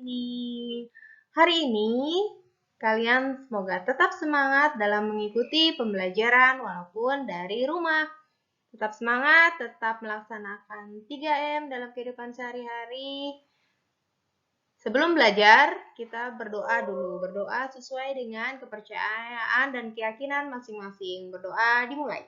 ini. Hari ini, kalian semoga tetap semangat dalam mengikuti pembelajaran walaupun dari rumah. Tetap semangat, tetap melaksanakan 3M dalam kehidupan sehari-hari. Sebelum belajar, kita berdoa dulu. Berdoa sesuai dengan kepercayaan dan keyakinan masing-masing. Berdoa dimulai.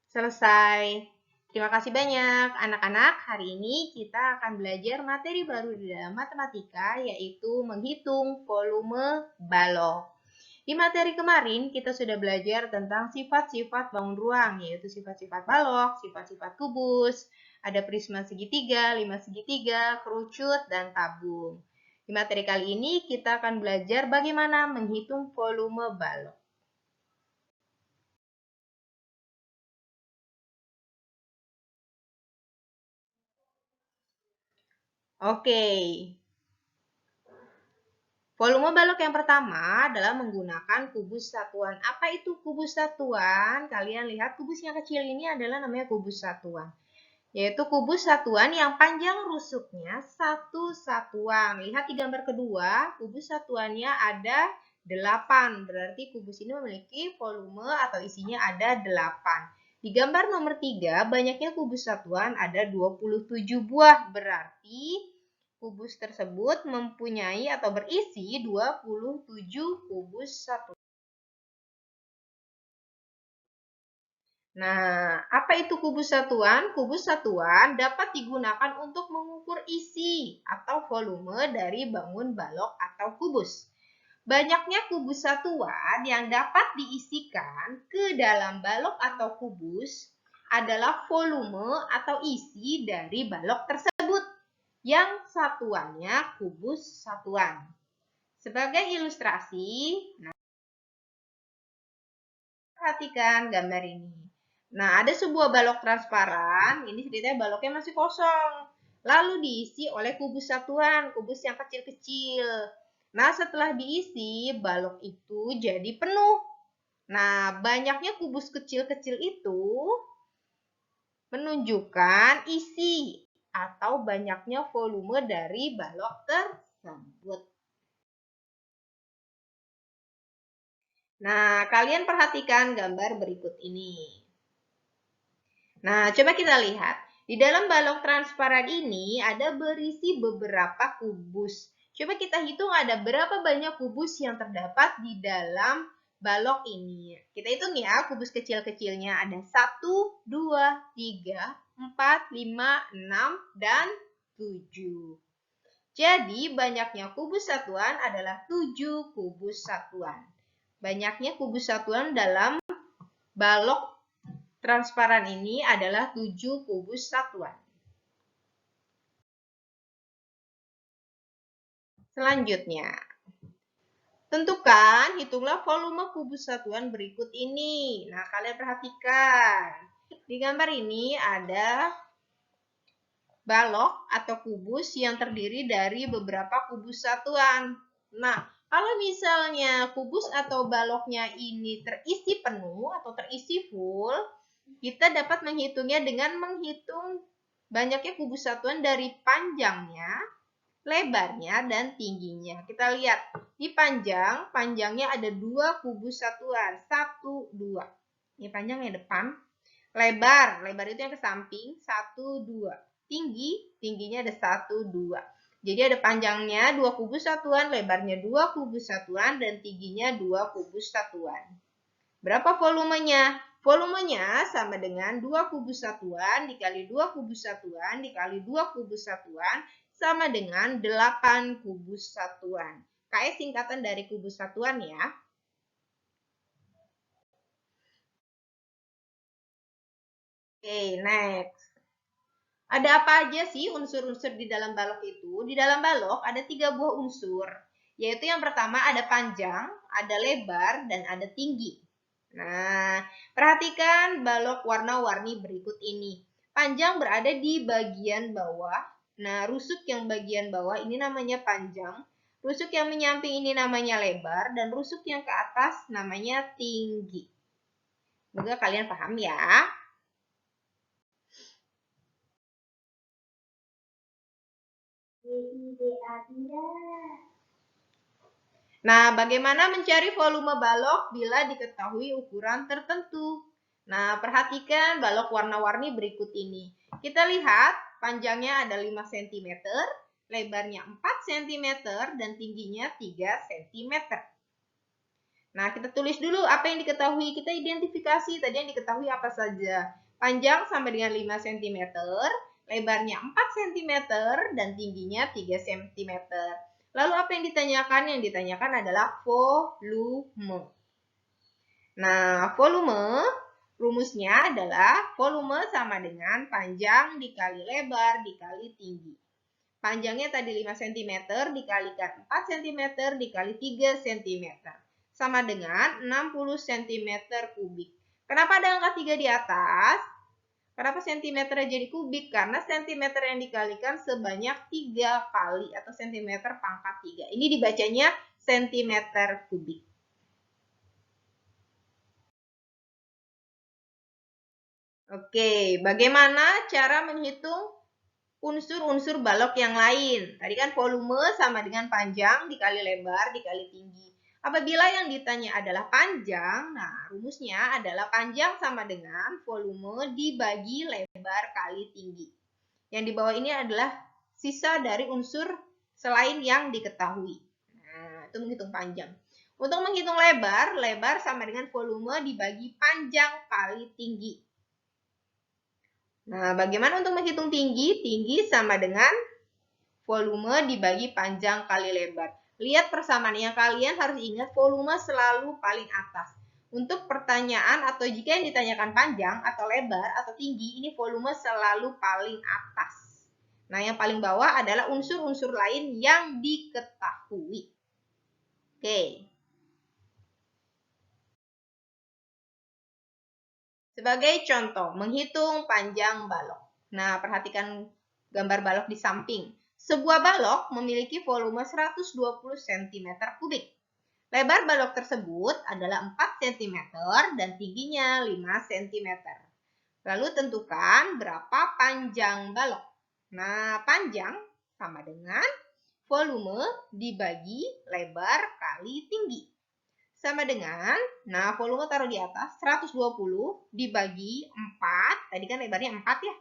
Selesai. Terima kasih banyak anak-anak. Hari ini kita akan belajar materi baru di dalam matematika, yaitu menghitung volume balok. Di materi kemarin kita sudah belajar tentang sifat-sifat bangun ruang, yaitu sifat-sifat balok, sifat-sifat kubus, ada prisma segitiga, 5 segitiga, kerucut, dan tabung. Di materi kali ini kita akan belajar bagaimana menghitung volume balok. Oke. Volume balok yang pertama adalah menggunakan kubus satuan. Apa itu kubus satuan? Kalian lihat kubus yang kecil ini adalah namanya kubus satuan. Yaitu kubus satuan yang panjang rusuknya 1 satuan. Lihat di gambar kedua, kubus satuannya ada 8. Berarti kubus ini memiliki volume atau isinya ada 8. Di gambar nomor 3, banyaknya kubus satuan ada 27 buah. Berarti kubus tersebut mempunyai atau berisi 27 kubus satuan. Nah, apa itu kubus satuan? Kubus satuan dapat digunakan untuk mengukur isi atau volume dari bangun balok atau kubus. Banyaknya kubus satuan yang dapat diisikan ke dalam balok atau kubus adalah volume atau isi dari balok tersebut, yang satuannya kubus satuan. Sebagai ilustrasi, perhatikan gambar ini. Nah, ada sebuah balok transparan, ini ceritanya baloknya masih kosong. Lalu diisi oleh kubus satuan, kubus yang kecil-kecil. Nah, setelah diisi, balok itu jadi penuh. Nah, banyaknya kubus kecil-kecil itu menunjukkan isi atau banyaknya volume dari balok tersebut. Nah, kalian perhatikan gambar berikut ini. Nah, coba kita lihat. Di dalam balok transparan ini ada berisi beberapa kubus. Coba kita hitung ada berapa banyak kubus yang terdapat di dalam balok ini. Kita hitung ya, kubus kecil-kecilnya ada 1, 2, 3, 4, 5, 6, dan 7. Jadi, banyaknya kubus satuan adalah 7 kubus satuan. Banyaknya kubus satuan dalam balok transparan ini adalah 7 kubus satuan. Selanjutnya, tentukan, hitunglah volume kubus satuan berikut ini. Nah, kalian perhatikan. Di gambar ini ada balok atau kubus yang terdiri dari beberapa kubus satuan. Nah, kalau misalnya kubus atau baloknya ini terisi penuh atau terisi full, kita dapat menghitungnya dengan menghitung banyaknya kubus satuan dari panjangnya, lebarnya, dan tingginya. Kita lihat, di panjangnya ada 2 kubus satuan. 1, 2. Ini panjangnya depan. Lebar itu yang ke samping. 1, 2. Tingginya ada 1, 2. Jadi ada panjangnya 2 kubus satuan, lebarnya 2 kubus satuan, dan tingginya 2 kubus satuan. Berapa volumenya? Volumenya sama dengan 2 kubus satuan dikali 2 kubus satuan dikali 2 kubus satuan sama dengan 8 kubus satuan. KS singkatan dari kubus satuan ya. Oke, next. Ada apa aja sih unsur-unsur di dalam balok itu? Di dalam balok ada 3 buah unsur, yaitu yang pertama ada panjang, ada lebar, dan ada tinggi. Nah, perhatikan balok warna-warni berikut ini. Panjang berada di bagian bawah. Nah, rusuk yang bagian bawah ini namanya panjang. Rusuk yang menyamping ini namanya lebar, dan rusuk yang ke atas namanya tinggi. Semoga kalian paham ya. Nah, bagaimana mencari volume balok bila diketahui ukuran tertentu? Nah, perhatikan balok warna-warni berikut ini. Kita lihat panjangnya ada 5 cm, lebarnya 4 cm, dan tingginya 3 cm. Nah, kita tulis dulu apa yang diketahui. Kita identifikasi tadi yang diketahui apa saja. Panjang sama dengan 5 cm, lebarnya 4 cm, dan tingginya 3 cm. Lalu apa yang ditanyakan? Yang ditanyakan adalah volume. Nah, volume rumusnya adalah volume sama dengan panjang dikali lebar dikali tinggi. Panjangnya tadi 5 cm dikalikan 4 cm dikali 3 cm. Sama dengan 60 cm kubik. Kenapa ada angka 3 di atas? Kenapa sentimeternya jadi kubik? Karena sentimeter yang dikalikan sebanyak 3 kali atau sentimeter pangkat 3. Ini dibacanya sentimeter kubik. Oke, bagaimana cara menghitung unsur-unsur balok yang lain? Tadi kan volume sama dengan panjang dikali lebar dikali tinggi. Apabila yang ditanya adalah panjang, nah rumusnya adalah panjang sama dengan volume dibagi lebar kali tinggi. Yang di bawah ini adalah sisa dari unsur selain yang diketahui. Nah, itu menghitung panjang. Untuk menghitung lebar, lebar sama dengan volume dibagi panjang kali tinggi. Nah, bagaimana untuk menghitung tinggi? Tinggi sama dengan volume dibagi panjang kali lebar. Lihat persamaan yang kalian harus ingat, volume selalu paling atas. Untuk pertanyaan atau jika yang ditanyakan panjang atau lebar atau tinggi, ini volume selalu paling atas. Nah, yang paling bawah adalah unsur-unsur lain yang diketahui. Oke. Sebagai contoh, menghitung panjang balok. Nah, perhatikan gambar balok di samping. Sebuah balok memiliki volume 120 cm kubik. Lebar balok tersebut adalah 4 cm dan tingginya 5 cm. Lalu tentukan berapa panjang balok. Nah, panjang sama dengan volume dibagi lebar kali tinggi. Sama dengan, nah volume taruh di atas, 120 dibagi 4, tadi kan lebarnya 4 ya.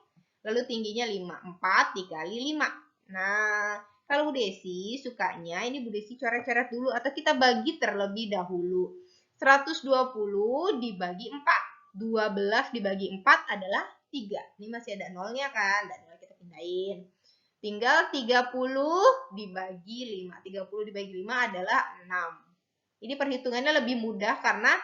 Lalu tingginya 5, 4 dikali 5. Nah, kalau Bu Desi sukanya, ini Bu Desi coret-coret dulu atau kita bagi terlebih dahulu. 120 dibagi 4. 12 dibagi 4 adalah 3. Ini masih ada nolnya kan, dan nol kita pindahin. Tinggal 30 dibagi 5. 30 dibagi 5 adalah 6. Ini perhitungannya lebih mudah karena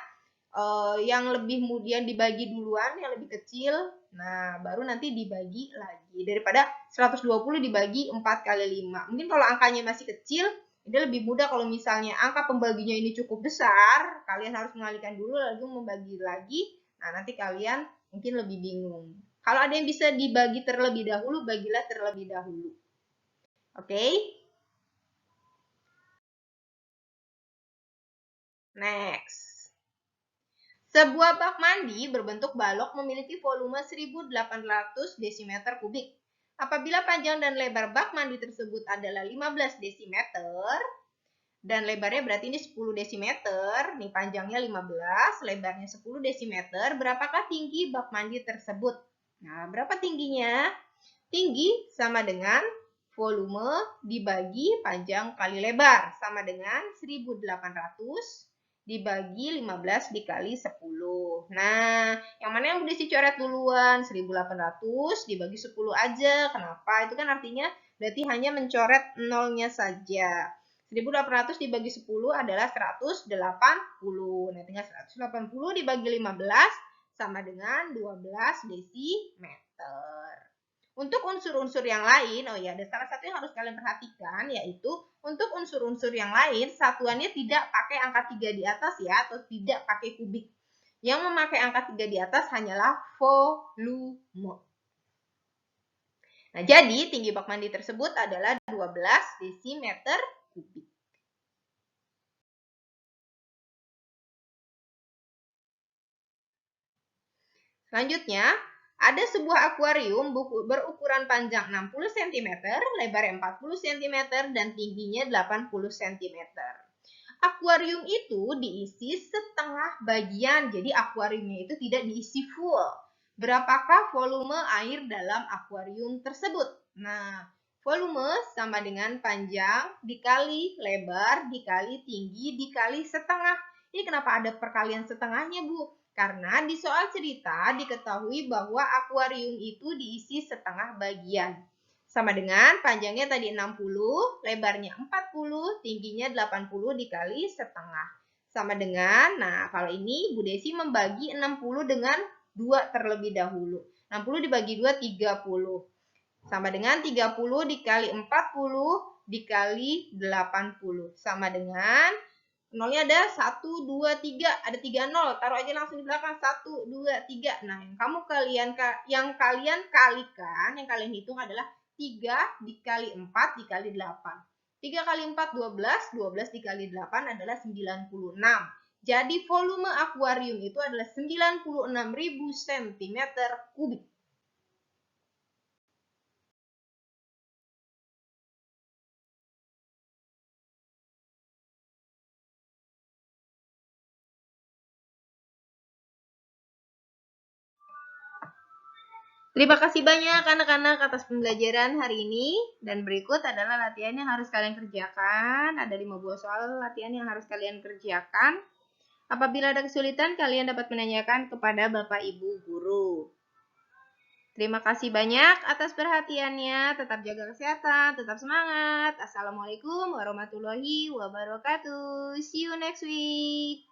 yang lebih kemudian dibagi duluan, yang lebih kecil, nah baru nanti dibagi lagi. Daripada 120 dibagi 4 kali 5. Mungkin kalau angkanya masih kecil, ini lebih mudah kalau misalnya angka pembaginya ini cukup besar, kalian harus mengalihkan dulu lalu membagi lagi, nah nanti kalian mungkin lebih bingung. Kalau ada yang bisa dibagi terlebih dahulu, bagilah terlebih dahulu. Oke? Next. Sebuah bak mandi berbentuk balok memiliki volume 1800 desimeter kubik. Apabila panjang dan lebar bak mandi tersebut adalah 15 desimeter, dan lebarnya berarti ini 10 desimeter, nih panjangnya 15, lebarnya 10 desimeter, berapakah tinggi bak mandi tersebut? Nah, berapa tingginya? Tinggi sama dengan volume dibagi panjang kali lebar, sama dengan 1800 dibagi 15 dikali 10. Nah, yang mana yang udah dicoret duluan? 1800 dibagi 10 aja. Kenapa? Itu kan artinya berarti hanya mencoret nolnya saja. 1800 dibagi 10 adalah 180. Nah, tinggal 180 dibagi 15 sama dengan 12 desimeter. Untuk unsur-unsur yang lain, oh ya, ada salah satu yang harus kalian perhatikan, yaitu untuk unsur-unsur yang lain, satuannya tidak pakai angka 3 di atas ya, atau tidak pakai kubik. Yang memakai angka 3 di atas hanyalah volume. Nah, jadi tinggi bak mandi tersebut adalah 12 desimeter kubik. Selanjutnya, Ada sebuah akuarium berukuran panjang 60 cm, lebar 40 cm, dan tingginya 80 cm. Akuarium itu diisi setengah bagian, jadi akuariumnya itu tidak diisi full. Berapakah volume air dalam akuarium tersebut? Nah, volume sama dengan panjang dikali lebar dikali tinggi dikali setengah. Ini kenapa ada perkalian setengahnya, Bu? Karena di soal cerita diketahui bahwa akuarium itu diisi setengah bagian. Sama dengan panjangnya tadi 60, lebarnya 40, tingginya 80 dikali setengah. Sama dengan, nah kalau ini Bu Desi membagi 60 dengan 2 terlebih dahulu. 60 dibagi 2, 30. Sama dengan 30 dikali 40 dikali 80. Sama dengan, nolnya ada 1, 2, 3. Ada 3 nol. Taruh aja langsung di belakang. 1, 2, 3. Nah, yang kalian kalikan, yang kalian hitung adalah 3 dikali 4 dikali 8. 3 kali 4, 12. 12 dikali 8 adalah 96. Jadi volume akuarium itu adalah 96.000 cm kubik. Terima kasih banyak anak-anak atas pembelajaran hari ini. Dan berikut adalah latihan yang harus kalian kerjakan. Ada 5 buah soal latihan yang harus kalian kerjakan. Apabila ada kesulitan, kalian dapat menanyakan kepada Bapak Ibu Guru. Terima kasih banyak atas perhatiannya. Tetap jaga kesehatan, tetap semangat. Assalamualaikum warahmatullahi wabarakatuh. See you next week.